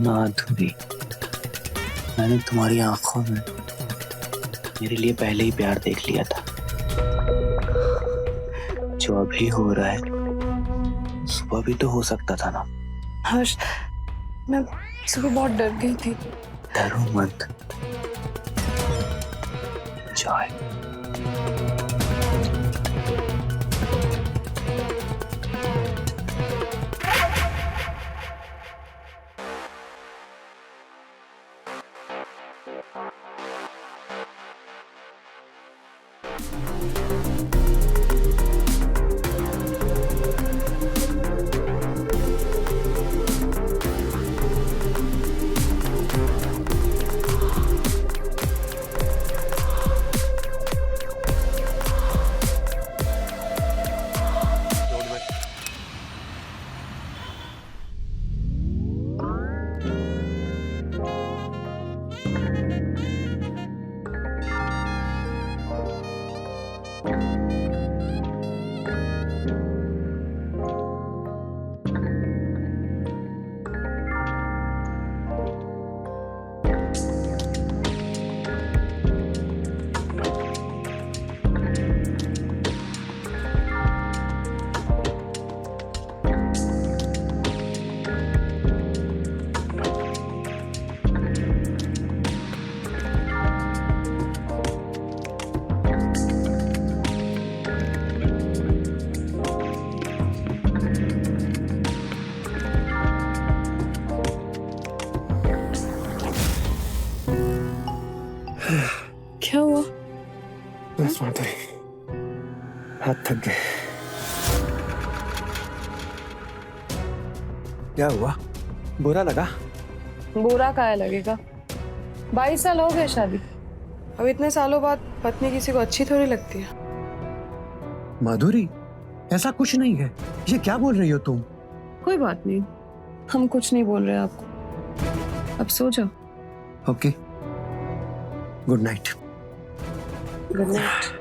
माधुरी, मैंने तुम्हारी आंखों में मेरे लिए पहले ही प्यार देख लिया था। जो अभी हो रहा है सुबह भी तो हो सकता था ना। हर्ष, मैं सुबह बहुत डर गई थी। डरो मत, एंजॉय। क्या हुआ? बस माधुरी, हाथ थक गए। क्या हुआ? बुरा लगा? बुरा काहे लगेगा? 22 साल हो गए शादी। अब इतने सालों बाद पत्नी किसी को अच्छी थोड़ी लगती है। माधुरी, ऐसा कुछ नहीं है। ये क्या बोल रही हो तुम? कोई बात नहीं, हम कुछ नहीं बोल रहे आपको। अब सो जाओ। Okay, good night. Good night.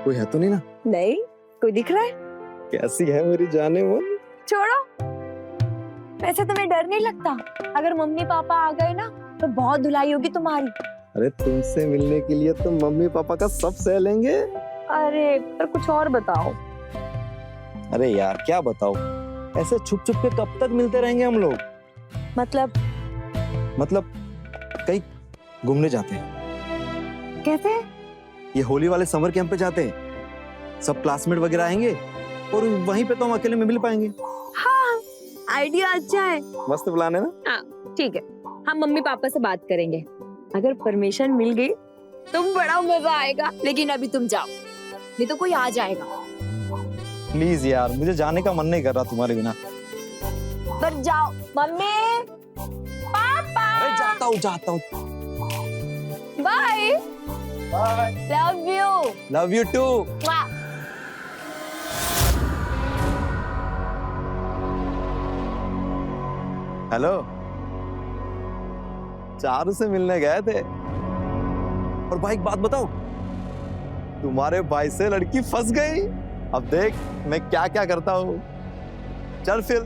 कोई है तो नहीं ना? नहीं, कोई दिख रहा है? कैसी है मेरी जाने मन? छोड़ो। वैसे तुम्हें डर नहीं लगता? अगर मम्मी पापा आ गए ना तो बहुत धुलाई होगी तुम्हारी। अरे तुमसे मिलने के लिए तो मम्मी पापा का सब सह लेंगे। अरे पर कुछ और बताओ। अरे यार क्या बताओ, ऐसे छुप छुप के कब तक मिलते रहेंगे हम लोग? मतलब कहीं घूमने जाते हैं। कैसे? ये होली वाले समर कैंप पे जाते हैं। सब क्लासमेट वगैरह आएंगे और वहीं पे तो हम अकेले में मिल पाएंगे। हाँ, आइडिया अच्छा है। मस्त प्लान है ना? हाँ ठीक है, हम मम्मी पापा से बात करेंगे। अगर परमिशन मिल गई तो बड़ा मजा आएगा। लेकिन अभी तुम जाओ, नहीं तो कोई आ जाएगा। प्लीज यार, मुझे जाने का मन नहीं कर रहा तुम्हारे बिना। पर जाओ। Mummy papa. अरे जाता हूँ। Bye. Love you too. Hello, Charu से मिलने गए थे। और भाई एक बात बताओ, तुम्हारे भाई से लड़की फंस गई। अब देख मैं क्या क्या करता हूँ। चल फिर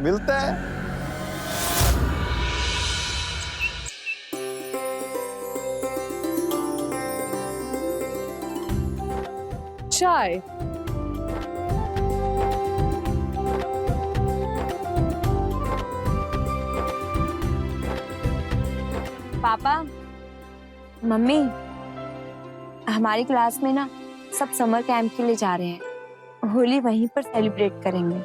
मिलते हैं। चाय। पापा, मम्मी, हमारी क्लास में ना सब समर कैंप के लिए जा रहे हैं। होली वहीं पर सेलिब्रेट करेंगे,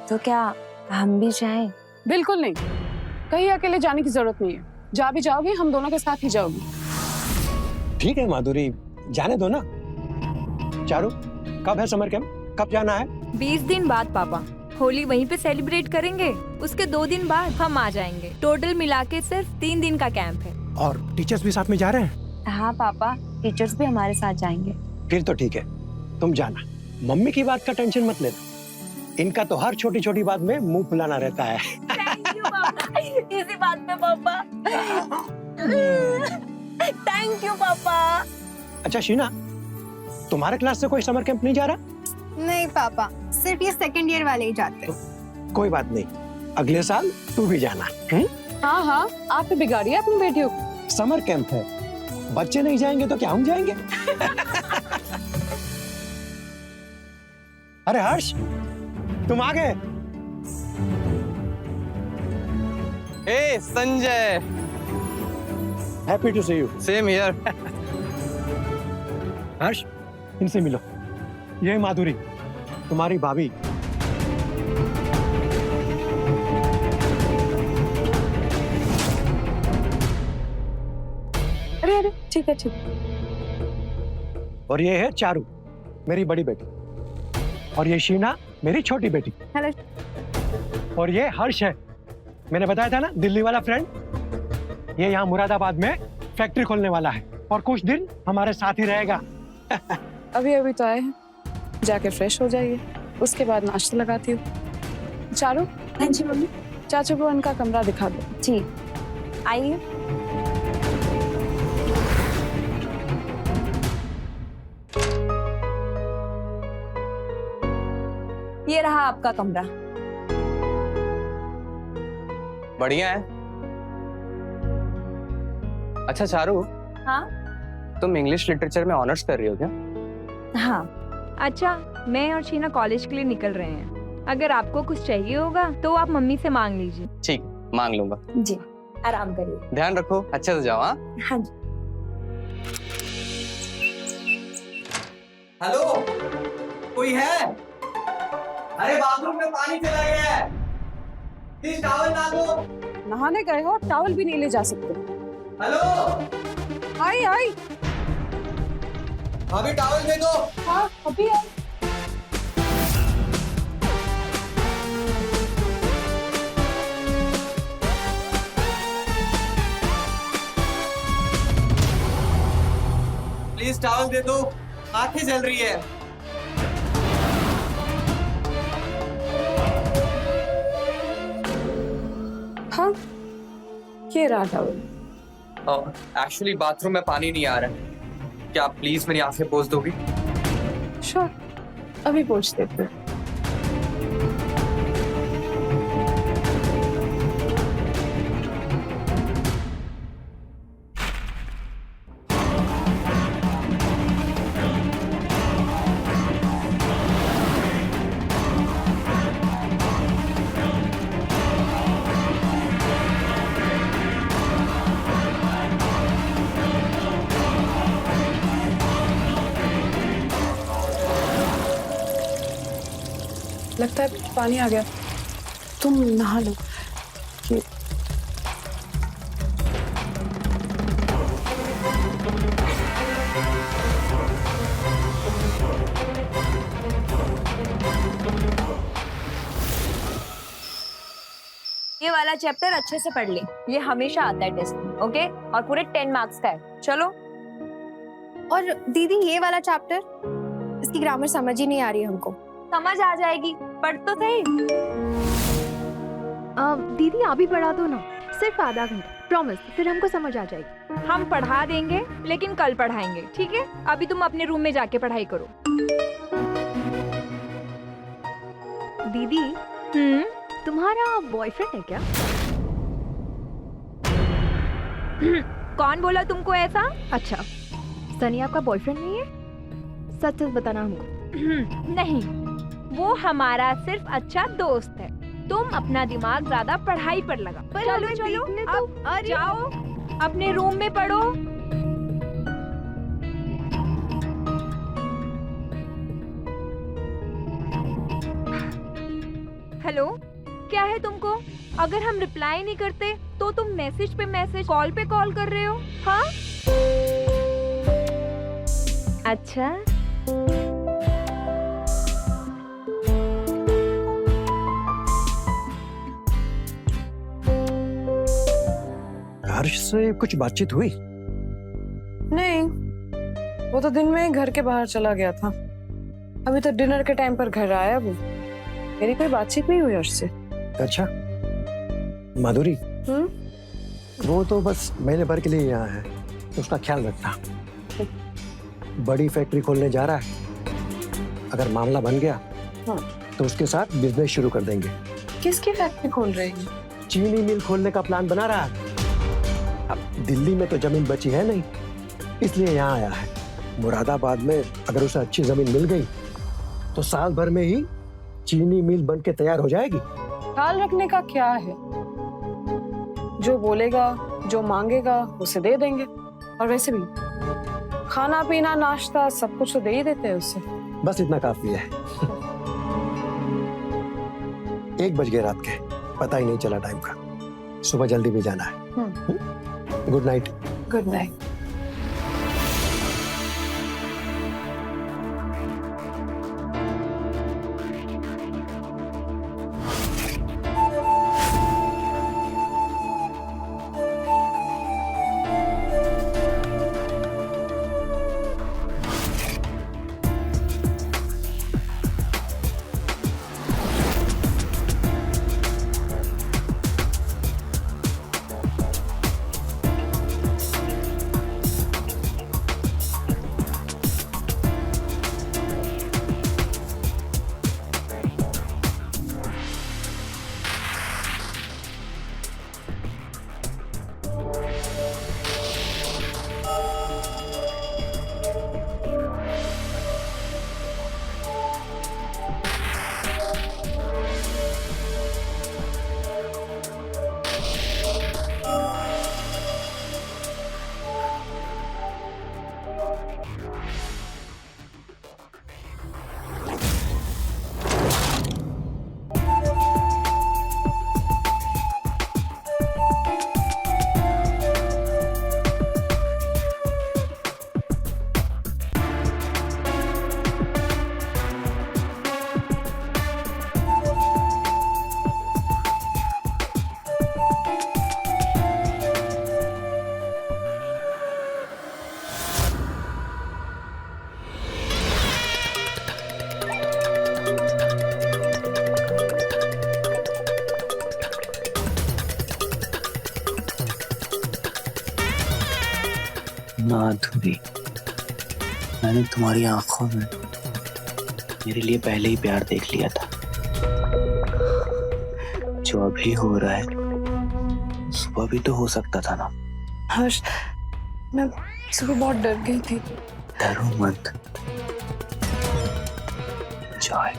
तो क्या हम भी जाएं? बिल्कुल नहीं, कहीं अकेले जाने की जरूरत नहीं है। जा भी जाओगी हम दोनों के साथ ही जाओगी। ठीक है माधुरी, जाने दो ना। चारू, कब है समर कैंप? कब जाना है? 20 दिन बाद पापा। होली वहीं पे सेलिब्रेट करेंगे, उसके 2 दिन बाद हम आ जाएंगे। टोटल मिला के सिर्फ 3 दिन का कैंप है। और टीचर्स भी साथ में जा रहे हैं? हाँ पापा, टीचर्स भी हमारे साथ जाएंगे। फिर तो ठीक है, तुम जाना। मम्मी की बात का टेंशन मत लेना, इनका तो हर छोटी छोटी बात में मुंह फुलाना रहता है। थैंक यू पापा, इसी बात पे पापा। थैंक यू पापा। अच्छा शीना, तुम्हारे क्लास से कोई समर कैंप नहीं जा रहा? नहीं पापा, सिर्फ ये सेकंड ईयर वाले ही जाते हैं। कोई बात नहीं, अगले साल तू भी जाना। हाँ हाँ, आप भी बिगाड़िए अपनी बेटियों को। समर कैंप है, बच्चे नहीं जाएंगे तो क्या हम जाएंगे? अरे हर्ष, तुम आ गए। Hey Sanjay, happy to see you. Same here. Harsh, इनसे मिलो, ये माधुरी, तुम्हारी भाभी। अरे अरे, ठीक है ठीक है। और ये है चारू, मेरी बड़ी बेटी। और ये शीना, मेरी छोटी बेटी। हेलो। और ये हर्ष है, मैंने बताया था ना, दिल्ली वाला फ्रेंड। ये यहाँ मुरादाबाद में फैक्ट्री खोलने वाला है और कुछ दिन हमारे साथ ही रहेगा। अभी अभी तो आए हैं, जाके फ्रेश हो जाइए, उसके बाद नाश्ता लगाती हूँ। चारू। हाँ जी मम्मी। चाचू को उनका कमरा दिखा दो। जी, आइए। ये रहा आपका कमरा। बढ़िया है। अच्छा चारू, हाँ तुम इंग्लिश लिटरेचर में ऑनर्स कर रही हो क्या? हाँ। अच्छा, मैं और शीना कॉलेज के लिए निकल रहे हैं। अगर आपको कुछ चाहिए होगा तो आप मम्मी से मांग लीजिए। ठीक, मांग लूंगा। जी, आराम करिए। ध्यान रखो, अच्छे से जाओ। हाँ। हाँ जी। हेलो, कोई है? अरे बाथरूम में पानी चला गया है, प्लीज टॉवल ला दो। नहाने गए हो, टॉवल भी नहीं ले जा सकते। हेलो, आई आई। अभी टॉवल दे दो। हाँ अभी आई। प्लीज टॉवल दे दो, आंखें जल रही है। हाँ, ये रहा टॉवल। एक्चुअली बाथरूम में पानी नहीं आ रहा है, क्या आप प्लीज मेरी आंखें पोंछ दोगी? श्योर, अभी पूछ देते। लगता है पानी आ गया, तुम नहा लो। ये ये वाला चैप्टर अच्छे से पढ़ ले, ये हमेशा आता है टेस्ट में, ओके? और पूरे 10 मार्क्स का है। चलो। और दीदी ये वाला चैप्टर, इसकी ग्रामर समझ ही नहीं आ रही है हमको। समझ आ जाएगी, पढ़ तो सही। दीदी आप ही पढ़ा दो ना, सिर्फ आधा घंटा, प्रॉमिस, फिर हमको समझ आ जाएगी। हम पढ़ा देंगे, लेकिन कल पढ़ाएंगे, ठीक है? अभी तुम अपने रूम में जाके पढ़ाई करो। दीदी, तुम्हारा बॉयफ्रेंड है क्या? कौन बोला तुमको ऐसा? अच्छा, सनी आपका बॉयफ्रेंड नहीं है? सच सच बताना हमको। नहीं, वो हमारा सिर्फ अच्छा दोस्त है। तुम अपना दिमाग ज्यादा पढ़ाई पर लगा। चलो चलो, अब जाओ अपने रूम में पढ़ो। हेलो, क्या है तुमको? अगर हम रिप्लाई नहीं करते तो तुम मैसेज पे मैसेज, कॉल पे कॉल कर रहे हो? हाँ? अच्छा, हर्ष से कुछ बातचीत हुई? नहीं, वो तो दिन में ही घर के बाहर चला गया था। अभी तो डिनर के टाइम पर घर आया वो। मेरी कोई बातचीत नहीं हुई हर्ष से। अच्छा माधुरी, हम्म। वो तो बस महीने भर के लिए यहाँ है, तो उसका ख्याल रखना। बड़ी फैक्ट्री खोलने जा रहा है, अगर मामला बन गया तो उसके साथ बिजनेस शुरू कर देंगे। किसकी फैक्ट्री खोल रही है? चीनी मिल खोलने का प्लान बना रहा है। अब दिल्ली में तो जमीन बची है नहीं, इसलिए यहाँ आया है। मुरादाबाद में अगर उसे अच्छी जमीन मिल गई तो साल भर में ही चीनी मिल बन के तैयार हो जाएगी। ख्याल रखने का क्या है? जो बोलेगा, जो मांगेगा उसे दे देंगे। और वैसे भी खाना पीना नाश्ता सब कुछ तो दे ही देते हैं उससे। बस इतना काफी है। 1 बज गए रात के, पता ही नहीं चला टाइम का। सुबह जल्दी भी जाना है। Good night. Good night. Madhuri, मैंने तुम्हारी आंखों में मेरे लिए पहले ही प्यार देख लिया था। जो अभी हो रहा है सुबह भी तो हो सकता था ना। हर्ष, मैं सुबह बहुत डर गई थी। डरो मत, एंजॉय।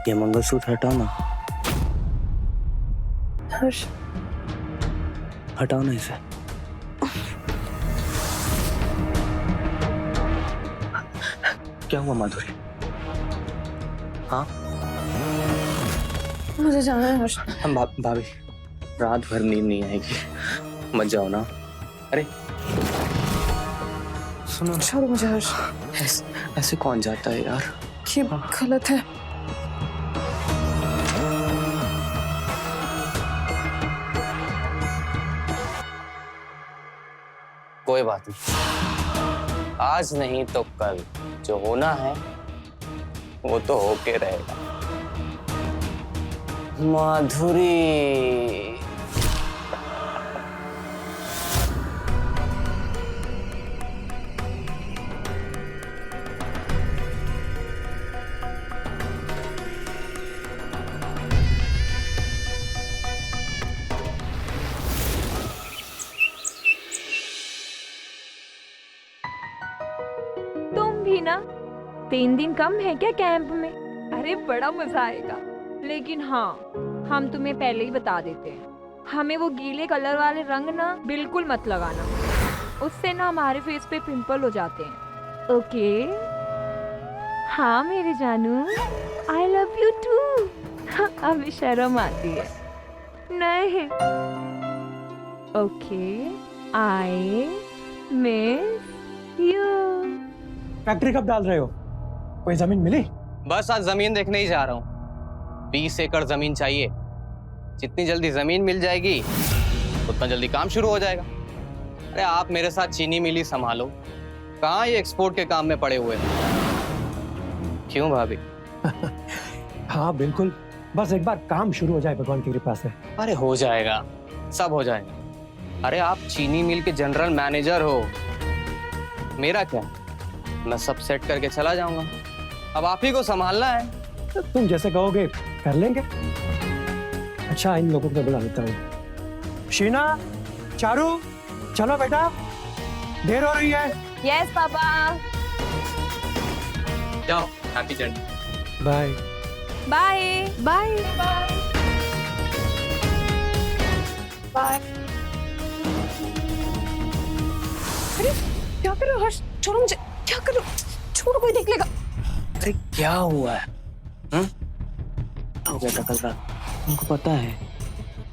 ये मंगलसूत्र हटाओ ना। हर्ष, हटाओ ना इसे। क्या हुआ माधुरी? हाँ, मुझे जाना है हर्ष। हम भाभी, रात भर नींद नहीं आएगी, मत जाओ ना। अरे सुनो, छोड़ो मुझे हर्ष। ऐसे कौन जाता है यार? ये गलत है। कोई बात नहीं, आज नहीं तो कल जो होना है वो तो होके रहेगा। माधुरी, तुम भी ना, 3 दिन कम है क्या कैंप में? अरे बड़ा मजा आएगा। लेकिन हाँ, हम तुम्हें पहले ही बता देते हैं, हमें वो गीले कलर वाले रंग ना बिल्कुल मत लगाना, उससे ना हमारे फेस पे पिंपल हो जाते हैं। ओके? हाँ मेरे जानू, आई लव यू टू। अभी शर्म आती है। नहीं। Okay, I miss you. Factory कब डाल रहे हो? कोई जमीन मिली? बस आज जमीन देखने ही जा रहा हूँ। 20 एकड़ जमीन चाहिए। जितनी जल्दी जमीन मिल जाएगी उतना जल्दी काम शुरू हो जाएगा। अरे आप मेरे साथ चीनी मिली संभालो, कहाँ ये एक्सपोर्ट के काम में पड़े हुए हैं। क्यों भाभी? हाँ बिल्कुल, बस एक बार काम शुरू हो जाए भगवान की कृपा से। अरे हो जाएगा, सब हो जाएगा। अरे आप चीनी मिल के जनरल मैनेजर हो, मेरा क्या, मैं सब सेट करके चला जाऊंगा। अब आप ही को संभालना है। तुम जैसे कहोगे कर लेंगे। अच्छा, इन लोगों को बुला लेता हूँ। शीना, चारू, चलो बेटा, देर हो रही है। यस पापा। जाओ, happy journey. Bye bye bye. Bye. अरे क्या कर रहे हो हर्ष? छोड़ो मुझे, क्या कर रहे हो? छोड़ो, कोई देख लेगा। अरे क्या हुआ है? हो गया था कल रात, तुमको पता है,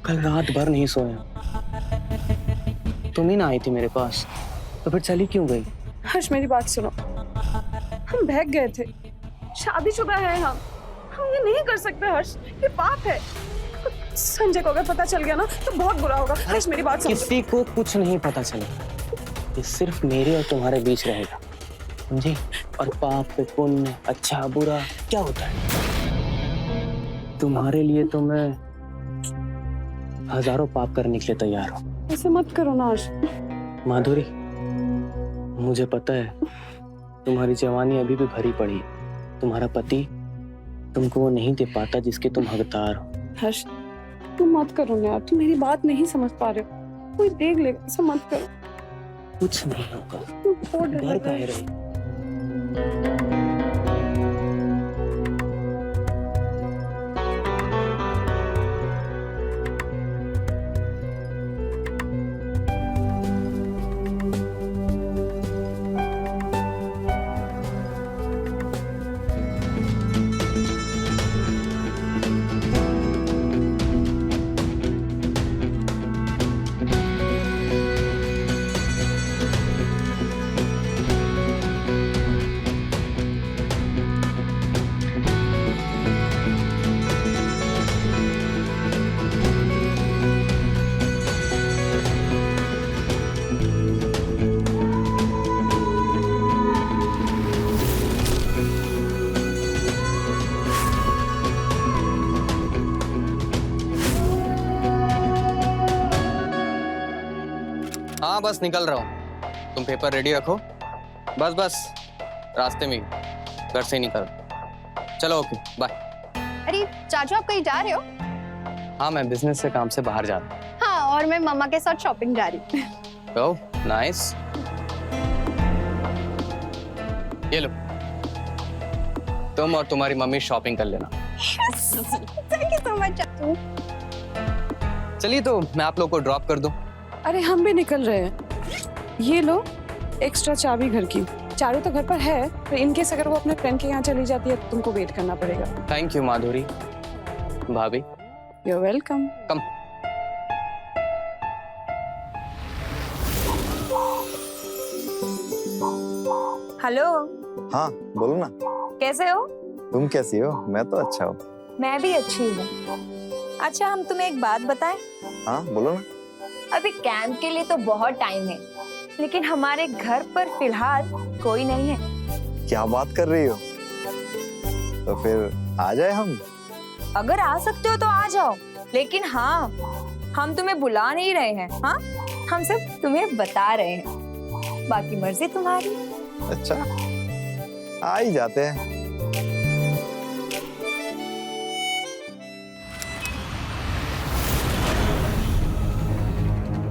कल रात भर नहीं सोया। तुम ही ना आई थी मेरे पास, तो फिर चली क्यों गई? हर्ष मेरी बात सुनो, हम बहक गए थे, शादीशुदा है हम ये नहीं कर सकते हर्ष, ये पाप है। संजय को अगर पता चल गया ना तो बहुत बुरा होगा। हर्ष मेरी बात सुनो। किसी को कुछ नहीं पता चलेगा, ये सिर्फ मेरे और तुम्हारे बीच रहेगा, समझी? और पाप पे पुण्य, अच्छा बुरा क्या होता है? तुम्हारे लिए तो मैं हजारों पाप करने के लिए तैयार हूँ। ऐसे मत करो ना हर्ष। माधुरी, मुझे पता है तुम्हारी जवानी अभी भी भरी पड़ी है, तुम्हारा पति तुमको वो नहीं दे पाता जिसके तुम हकदार हो। हर्ष तुम मत करो ना यार, तुम मेरी बात नहीं समझ पा रहे हो, कोई देख लेगा, ऐसा मत करो। कुछ नहीं होगा, तुम छोड़ दे। डर काहे रही? हाँ बस निकल रहा हूँ, तुम पेपर रेडी रखो। बस बस रास्ते में ही, घर से ही निकल। चलो ओके बाय। अरे चाचू, आप कहीं जा रहे हो? हाँ मैं बिजनेस से काम से बाहर जा रहा हूँ। हाँ, और मैं मम्मा के साथ शॉपिंग जा रही हूँ। ओह नाइस, ये लो, तुम और तुम्हारी मम्मी शॉपिंग कर लेना। थैंक यू सो मच चाचू। चलिए तो मैं आप लोग को ड्रॉप कर दूं। अरे हम भी निकल रहे हैं। ये लो एक्स्ट्रा चाबी घर की। चारू तो घर पर है, पर इनकेस अगर वो अपने फ्रेंड के यहाँ चली जाती है तो तुमको वेट करना पड़ेगा। थैंक यू माधुरी भाभी। You are welcome. Come. Hello, हाँ बोलो ना, कैसे हो? तुम कैसी हो? मैं तो अच्छा हूँ। मैं भी अच्छी हूँ। अच्छा, हम तुम्हें एक बात बताएं? हाँ बोलो ना। अभी कैंप के लिए तो बहुत टाइम है, लेकिन हमारे घर पर फिलहाल कोई नहीं है। क्या बात कर रही हो? तो फिर आ जाए हम? अगर आ सकते हो तो आ जाओ, लेकिन हाँ, हम तुम्हें बुला नहीं रहे हैं। हाँ, हम सिर्फ तुम्हें बता रहे हैं, बाकी मर्जी तुम्हारी। अच्छा, आ ही जाते हैं।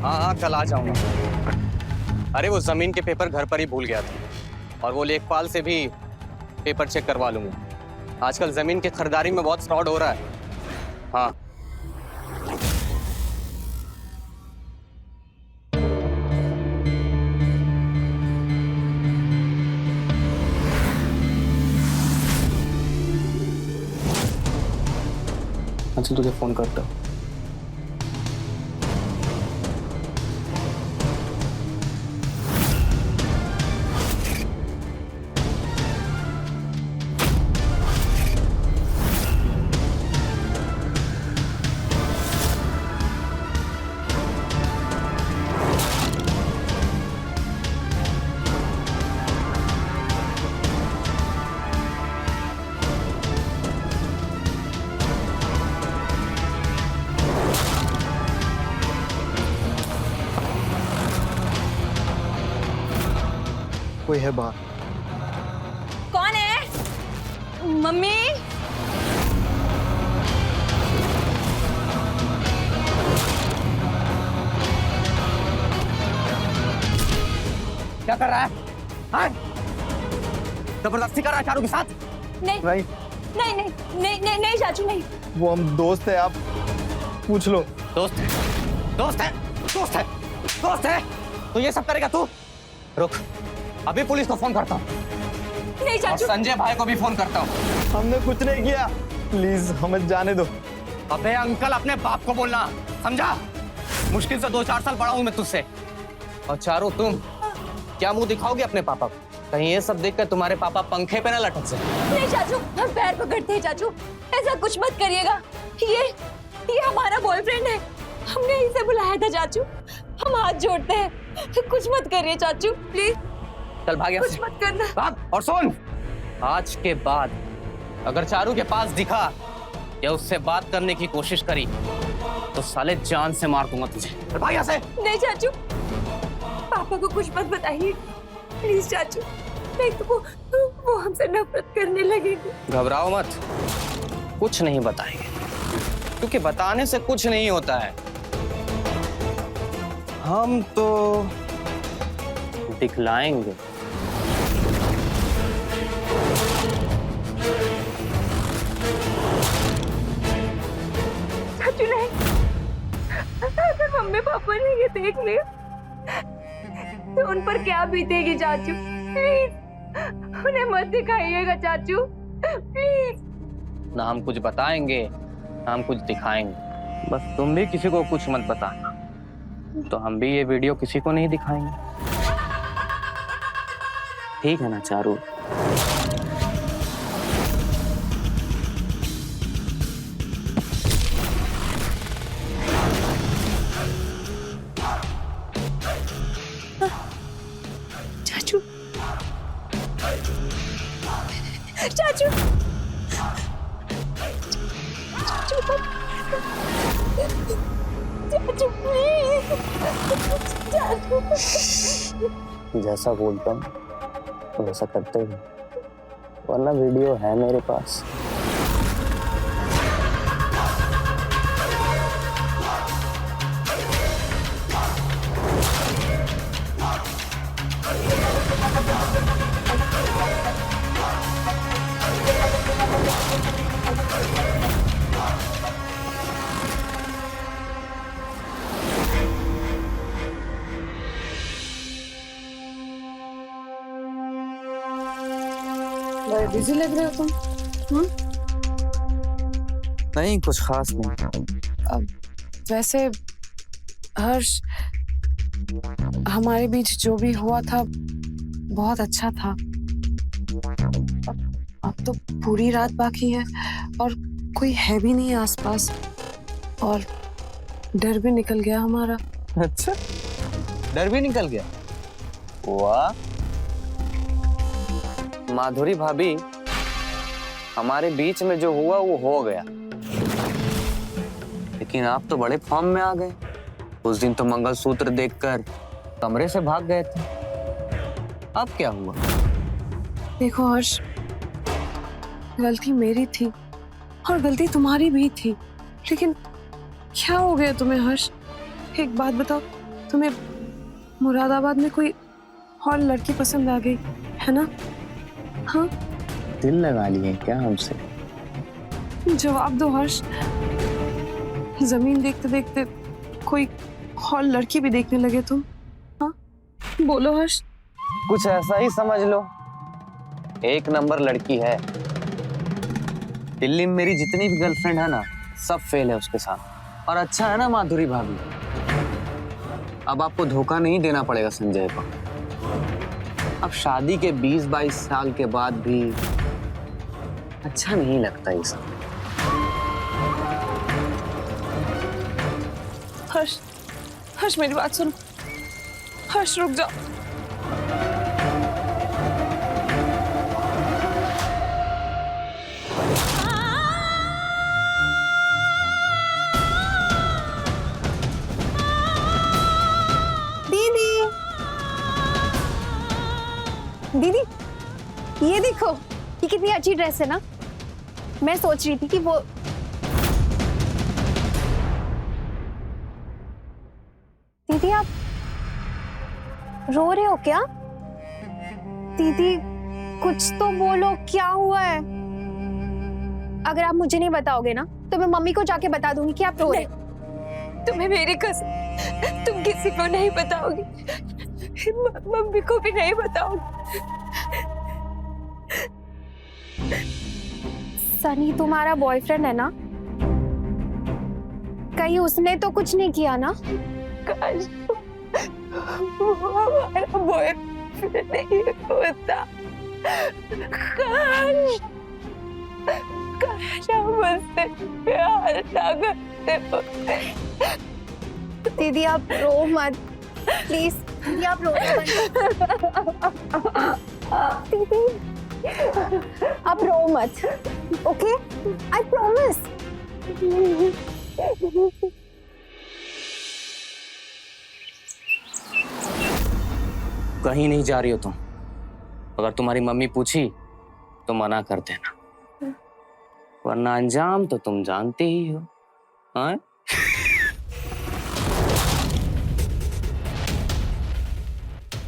हाँ हाँ कल आ जाऊंगा। अरे वो जमीन के पेपर घर पर ही भूल गया था, और वो लेखपाल से भी पेपर चेक करवा लूंगा। आजकल जमीन की खरीदारी में बहुत फ्रॉड हो रहा है। हाँ, अच्छा तुझे फोन करता हूँ। कोई है बाहर? कौन है? मम्मी। क्या कर रहा है? हाँ? जबरदस्ती कर रहा है चारू के साथ? नहीं नहीं, नहीं नहीं नहीं नहीं नहीं चाचू नहीं। वो हम दोस्त है, आप पूछ लो। दोस्त है, दोस्त है, दोस्त है, दोस्त है। तो ये सब करेगा तू? रुक, अभी पुलिस को फोन करता हूँ नहीं और चाचू। संजय भाई को भी फोन करता हूँ। हमने कुछ नहीं किया, प्लीज हमें जाने दो। अबे अंकल, अपने बाप को बोलना, समझा? मुश्किल से 2-4 साल बड़ा हूं मैं तुझसे। और चारू, तुम क्या मुंह दिखाओगे अपने पापा को? कहीं ये सब देखकर तुम्हारे पापा पंखे पे ना लटक जाए। नहीं चाचू, हम पैर पकड़ते हैं चाचू, ऐसा कुछ मत करिएगा। ये हमारा बॉयफ्रेंड है, हमने इसे बुलाया था चाचू, हम हाथ जोड़ते हैं, कुछ मत करिए चाचू प्लीज, चल भाग यहाँ कुछ से। मत करना। भाग। और सुन, आज के बाद अगर चारू के पास दिखा या उससे बात करने की कोशिश करी तो साले जान से मार दूंगा तुझे। चल भाग यहाँ से। नहीं चाचू, पापा को कुछ मत बताइए प्लीज चाचू, नहीं तो वो हमसे नफरत करने लगेंगे। घबराओ मत, कुछ नहीं बताएंगे, क्योंकि बताने से कुछ नहीं होता है। हम तो दिखलाएंगे। चाचू नहीं, अगर मम्मी पापा ने ये देख लिया तो उन पर क्या बीतेगी चाचू, प्लीज उन्हें मत दिखाइएगा चाचू प्लीज। ना हम कुछ बताएंगे ना हम कुछ दिखाएंगे, बस तुम भी किसी को कुछ मत बताना, तो हम भी ये वीडियो किसी को नहीं दिखाएंगे। ठीक है ना चारू? चाचू, चाचू चाचू प्लीज चाचू। जैसा बोलता हूँ वैसा करते ही, वरना वीडियो है मेरे पास। बड़े बिजी लग रहे हो तुम। नहीं, कुछ खास नहीं। वैसे हर्ष, हमारे बीच जो भी हुआ था बहुत अच्छा था। अब तो पूरी रात बाकी है और कोई है भी नहीं आसपास, और डर भी निकल गया हमारा। अच्छा, डर भी निकल गया? वाह माधुरी भाभी, हमारे बीच में जो हुआ वो हो गया, लेकिन आप तो बड़े फॉर्म में आ गए। उस दिन तो मंगलसूत्र देखकर कमरे से भाग गए थे, अब क्या हुआ? देखो हर्ष, गलती मेरी थी और गलती तुम्हारी भी थी, लेकिन क्या हो गया तुम्हें हर्ष? एक बात बताओ, तुम्हें मुरादाबाद में कोई और लड़की पसंद आ गई है ना? हाँ, दिल लगा लिए क्या हमसे? जवाब दो हर्ष। जमीन देखते देखते कोई और लड़की भी देखने लगे तुम? हाँ बोलो हर्ष। कुछ ऐसा ही समझ लो, एक नंबर लड़की है। दिल्ली में मेरी जितनी भी गर्लफ्रेंड है ना, सब फेल है उसके साथ। और अच्छा है ना माधुरी भाभी, अब आपको धोखा नहीं देना पड़ेगा संजय को। अब शादी के 20-22 साल के बाद भी अच्छा नहीं लगता ये सब। हर्ष, हर्ष मेरी बात सुनो। हर्ष रुक जाओ। दीदी, दीदी ये देखो, ये कितनी अच्छी ड्रेस है ना। मैं सोच रही थी कि वो दीदी आप रो रहे हो क्या? दीदी कुछ तो बोलो, क्या हुआ है? अगर आप मुझे नहीं बताओगे ना तो मैं मम्मी को जाके बता दूंगी कि आप रो रहे हो। तुम्हें मेरी कसम, तुम किसी को नहीं बताओगी, मम्मी को भी नहीं बताओगी। सनी तुम्हारा बॉयफ्रेंड है ना? कहीं उसने तो कुछ नहीं किया ना? काश वो हमारा बॉयफ्रेंड नहीं होता। काश हम उससे प्यार ना करते होते। दीदी आप रो मत प्लीज। दीदी आप रो मत। दीदी आप रो मत, ओके? I promise. कहीं नहीं जा रही हो तुम। अगर तुम्हारी मम्मी पूछी तो मना कर देना, वरना अंजाम तो तुम जानते ही हो। हाँ?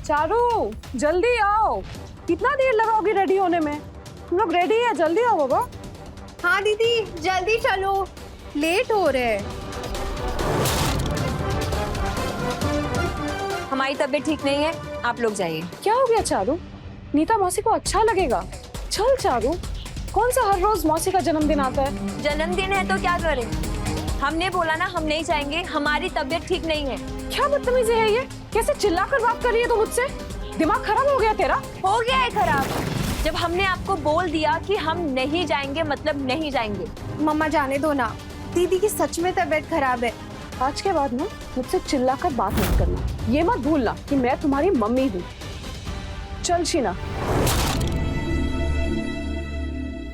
चारू जल्दी आओ, कितना देर लगाओगी रेडी होने में? हम लोग रेडी है, जल्दी आओ बाबा। हाँ दीदी जल्दी चलो, लेट हो रहे हैं। हमारी तबीयत ठीक नहीं है, आप लोग जाइए। क्या हो गया चारू? नीता मौसी को अच्छा लगेगा। चल चारू, कौन सा हर रोज मौसी का जन्मदिन आता है? जन्मदिन है तो क्या करें? हमने बोला ना हम नहीं जाएंगे, हमारी तबीयत ठीक नहीं है। क्या बदतमीजी है ये? कैसे चिल्लाकर बात कर रही है तू मुझसे? दिमाग खराब हो गया तेरा? हो गया है खराब। जब हमने आपको बोल दिया कि हम नहीं जाएंगे मतलब नहीं जाएंगे। मम्मा जाने दो ना, दीदी की सच में तबीयत खराब है। आज के बाद ना मुझसे चिल्लाकर बात मत करना। ये मत भूलना कि मैं तुम्हारी मम्मी हूँ। चल शीना।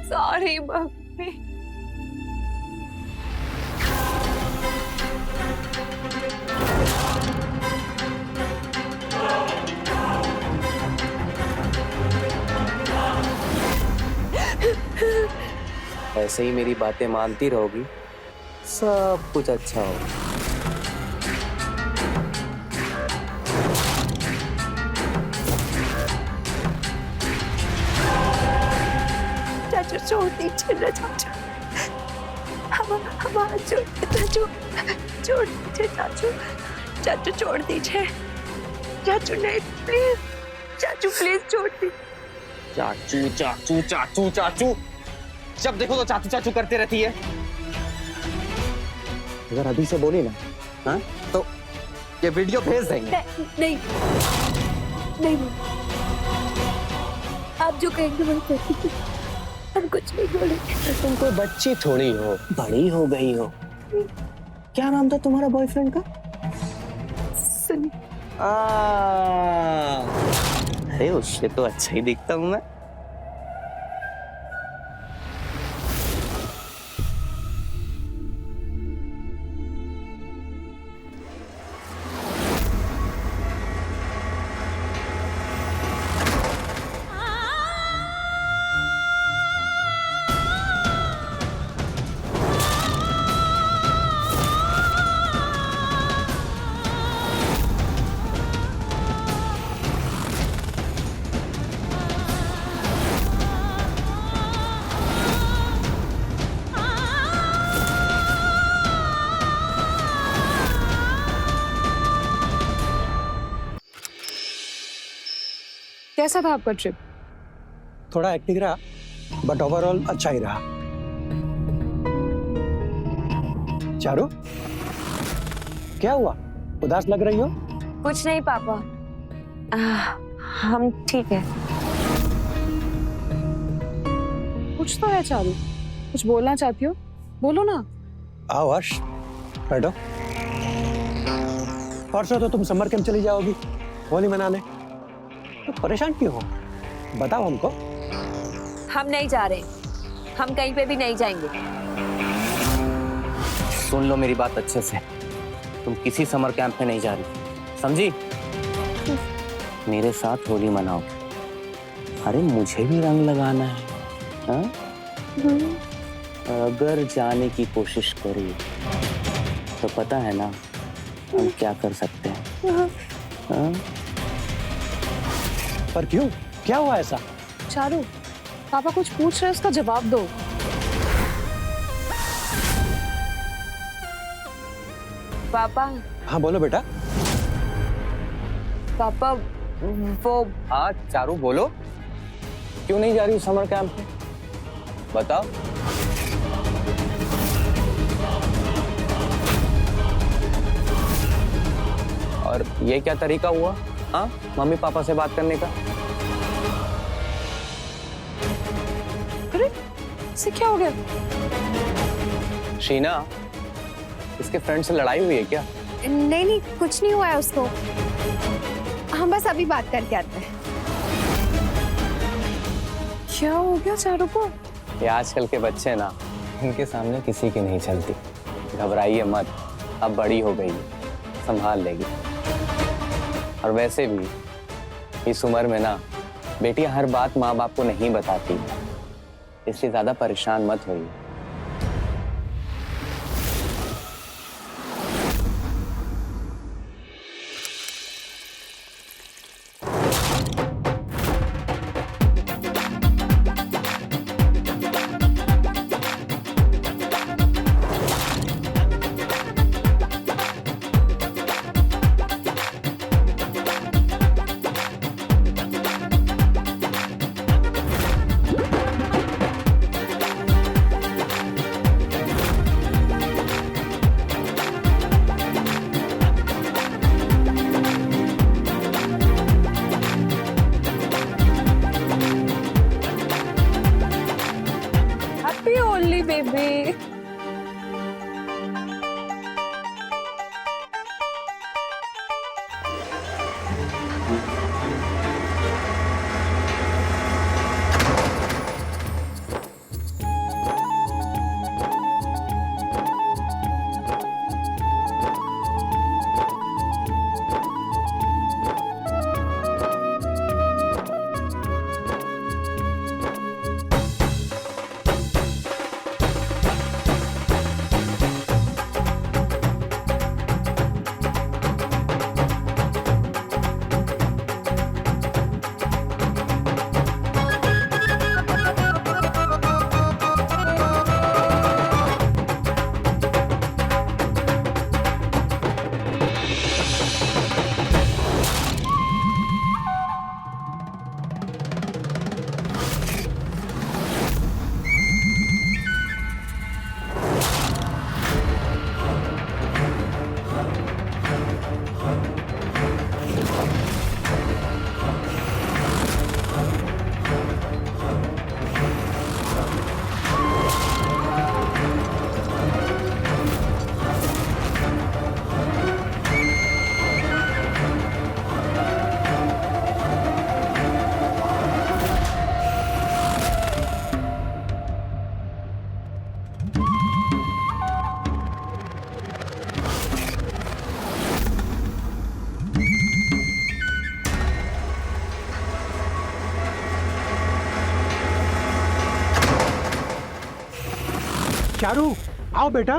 Sorry mummy. ऐसे ही मेरी बातें मानती रहोगी, सब कुछ अच्छा होगा। चाचू छोड़ दीजिए ना चाचू, हमारा चाचू छोड़ दीजिए चाचू, चाचू छोड़ दीजिए चाचू, नहीं प्लीज चाचू, प्लीज छोड़ दीजिए। चाचू चाचू चाचू चाचू, जब देखो तो चाचू चाचू करते रहती है। अगर अभी से बोली ना, हाँ, तो ये वीडियो भेज देंगे। नहीं नहीं, आप जो कहेंगे वही करेंगे, हम कुछ नहीं बोलेंगे। तुम कोई बच्ची थोड़ी हो, बड़ी हो गई हो। क्या नाम था तुम्हारा बॉयफ्रेंड का? सनी। अरे उससे तो अच्छा ही दिखता हूँ मैं। कैसा था आपका ट्रिप? थोड़ा हेक्टिक रहा, बट ओवरऑल अच्छा ही रहा। चारू, क्या हुआ? उदास लग रही हो? कुछ नहीं पापा, हम ठीक है। कुछ तो है चारू, कुछ बोलना चाहती हो? बोलो ना। आओ हर्ष, बैठो। परसों तो तुम समर कैंप चली जाओगी होली मनाने, तो परेशान क्यों हो? बताओ हमको। हम नहीं जा रहे, हम कहीं पे भी नहीं जाएंगे। सुन लो मेरी बात अच्छे से, तुम किसी समर कैंप में नहीं जा रही, समझी? मेरे साथ होली मनाओ। अरे मुझे भी रंग लगाना है, हाँ? अगर जाने की कोशिश करी तो पता है ना हम क्या कर सकते हैं, हाँ? पर क्यों, क्या हुआ ऐसा? चारू, पापा कुछ पूछ रहे हैं, उसका जवाब दो। पापा, हाँ बोलो बेटा। पापा वो हाँ चारू बोलो, क्यों नहीं जा रही समर कैंप में? बताओ। और ये क्या तरीका हुआ, हाँ, मम्मी पापा से बात करने का? अरे इससे क्या हो गया? शीना, इसके फ्रेंड से लड़ाई हुई है क्या? नहीं नहीं, कुछ नहीं हुआ है उसको। हम बस अभी बात करके आते हैं। क्या हो गया चारू को? ये आजकल के बच्चे ना, इनके सामने किसी की नहीं चलती। घबराइए मत, अब बड़ी हो गई, संभाल लेगी। और वैसे भी इस उम्र में ना बेटियां हर बात माँ बाप को नहीं बताती, इसलिए ज्यादा परेशान मत होइए। Happy Holi baby. चारू, आओ बेटा,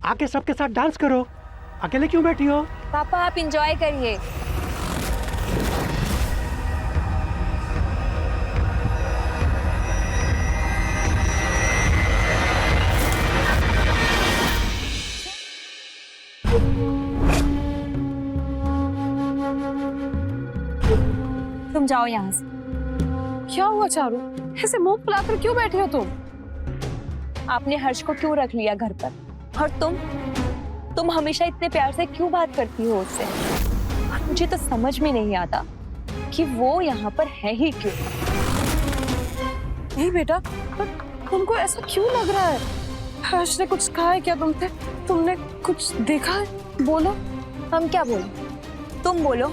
आके सबके साथ डांस करो। अकेले क्यों बैठी हो? पापा आप इंजॉय करिए। तुम जाओ यहाँ से। क्या हुआ चारू? ऐसे मुंह फुलाकर क्यों बैठे हो तुम? आपने हर्ष को क्यों रख लिया घर पर? और तुम हमेशा इतने प्यार से क्यों बात करती हो उससे? और मुझे तो समझ में नहीं आता कि वो यहाँ पर है ही क्यों। नहीं बेटा, पर तुमको ऐसा क्यों लग रहा है? हर्ष ने कुछ कहा है क्या तुमसे? तुमने कुछ देखा है? बोलो। हम क्या बोलें? तुम बोलो।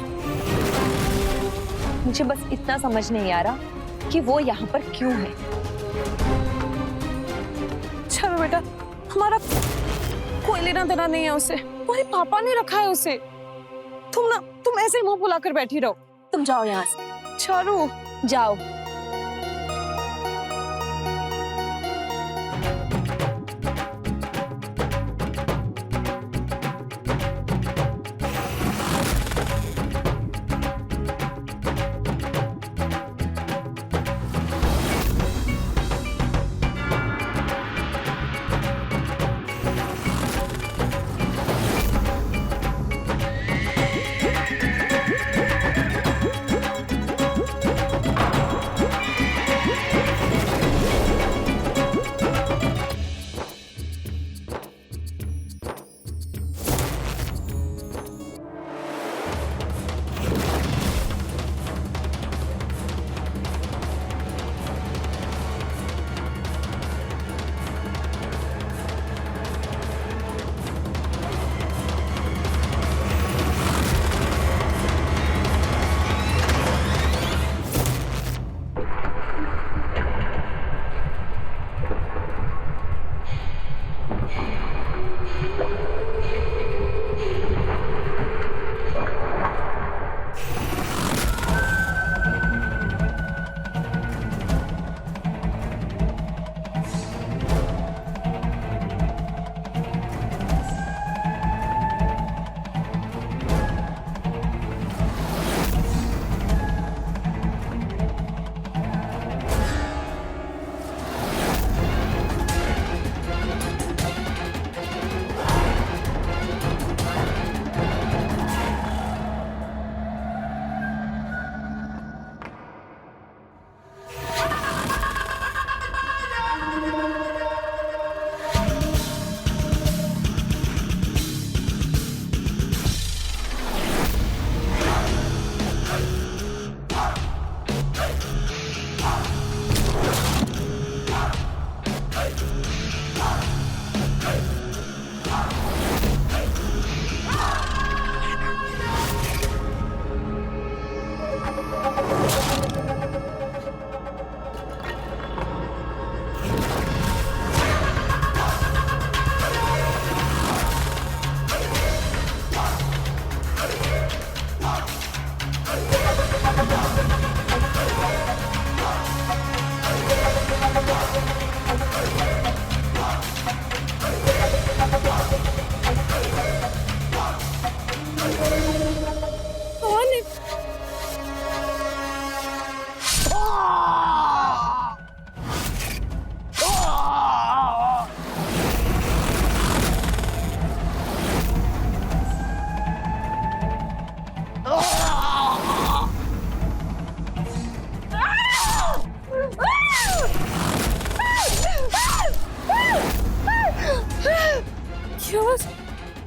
मुझे बस इतना समझ नहीं आ रहा कि वो यहाँ पर क्यों है। चलो बेटा, हमारा कोई लेना देना नहीं है उसे। तुम्हारे पापा ने रखा है उसे। तुम ऐसे ही मुंह फुलाकर बैठी रहो। तुम जाओ यहाँ से। चारू, जाओ।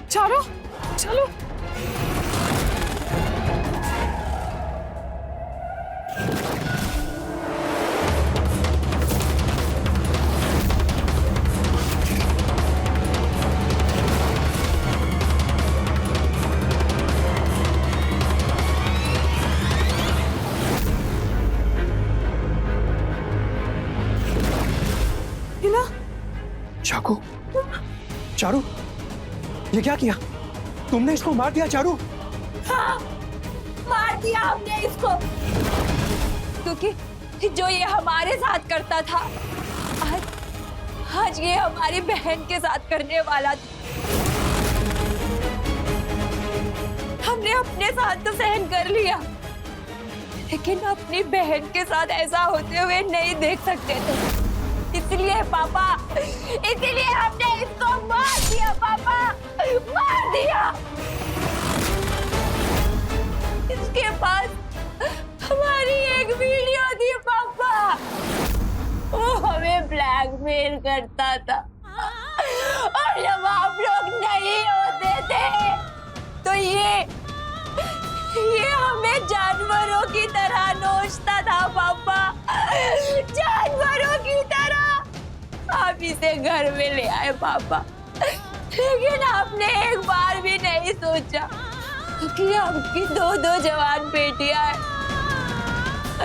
चारो, चलो। चाकू, चारू, ये क्या किया? तुमने इसको मार दिया चारू? हाँ, मार दिया हमने इसको, क्योंकि जो ये हमारे साथ करता था आज ये हमारी बहन के साथ करने वाला था। हमने अपने साथ तो सहन कर लिया, लेकिन अपनी बहन के साथ ऐसा होते हुए नहीं देख सकते थे। इसलिए पापा, इसलिए हमने इसको मार दिया पापा, मार दिया। इसके बाद हमारी मेल करता था, और जब आप लोग नहीं होते थे तो ये हमें जानवरों की तरह नोचता था पापा, जानवरों की तरह। आप इसे घर में ले आए पापा, लेकिन आपने एक बार भी नहीं सोचा कि आपकी दो जवान बेटियां हैं।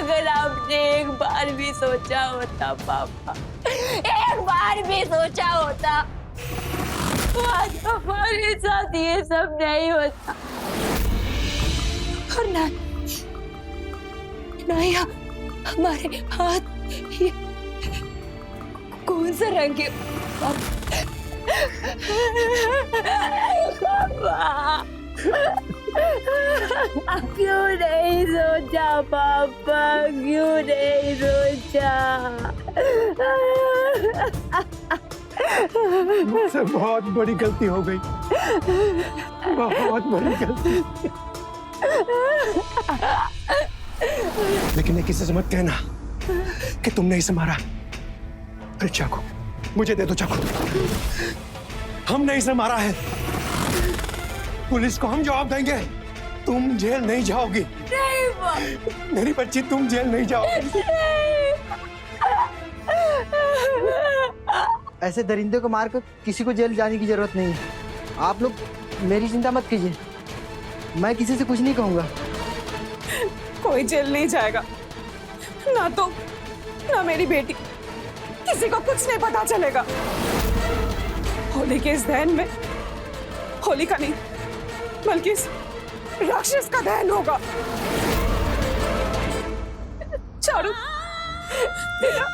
अगर आपने एक बार भी सोचा होता पापा, एक बार भी सोचा होता, तो आज हमारे साथ ये सब नहीं होता। और ना ही हमारे हाथ ये कौन सा रंग है पापा? क्यों नहीं सोचा पापा, क्यों नहीं सोचा? मुझसे बहुत बड़ी गलती हो गई, बहुत बड़ी गलती। लेकिन ये किसी से मत कहना कि तुमने इसे मारा। अरे चाकू मुझे दे दो, चाकू। हमने इसे मारा है, पुलिस को हम जवाब देंगे। तुम जेल नहीं जाओगी। नहीं मेरी बच्ची, तुम जेल नहीं जाओगी। ऐसे दरिंदे को मारकर किसी को जेल जाने की जरूरत नहीं है। आप लोग मेरी चिंता मत कीजिए, मैं किसी से कुछ नहीं कहूंगा। कोई जेल नहीं जाएगा, ना तो ना मेरी बेटी, किसी को कुछ नहीं पता चलेगा। होली के इस दहन में होली का नहीं बल्कि इस राक्षस का दहन होगा। चारू बेटा,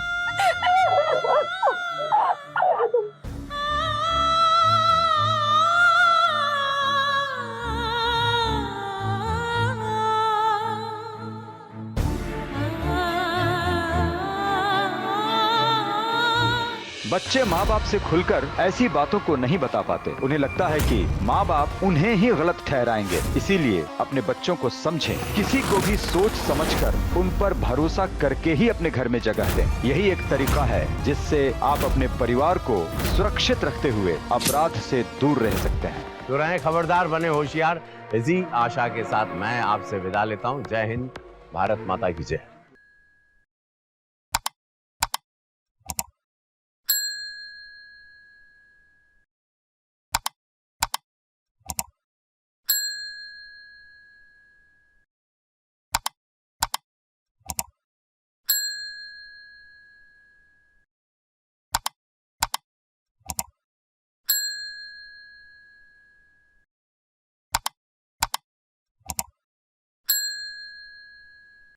बच्चे माँ बाप से खुलकर ऐसी बातों को नहीं बता पाते। उन्हें लगता है कि माँ बाप उन्हें ही गलत ठहराएंगे। इसीलिए अपने बच्चों को समझें, किसी को भी सोच समझकर उन पर भरोसा करके ही अपने घर में जगह दें। यही एक तरीका है जिससे आप अपने परिवार को सुरक्षित रखते हुए अपराध से दूर रह सकते हैं। तो रहें खबरदार, बने होशियार। इसी आशा के साथ मैं आपसे विदा लेता हूँ। जय हिंद, भारत माता की जय।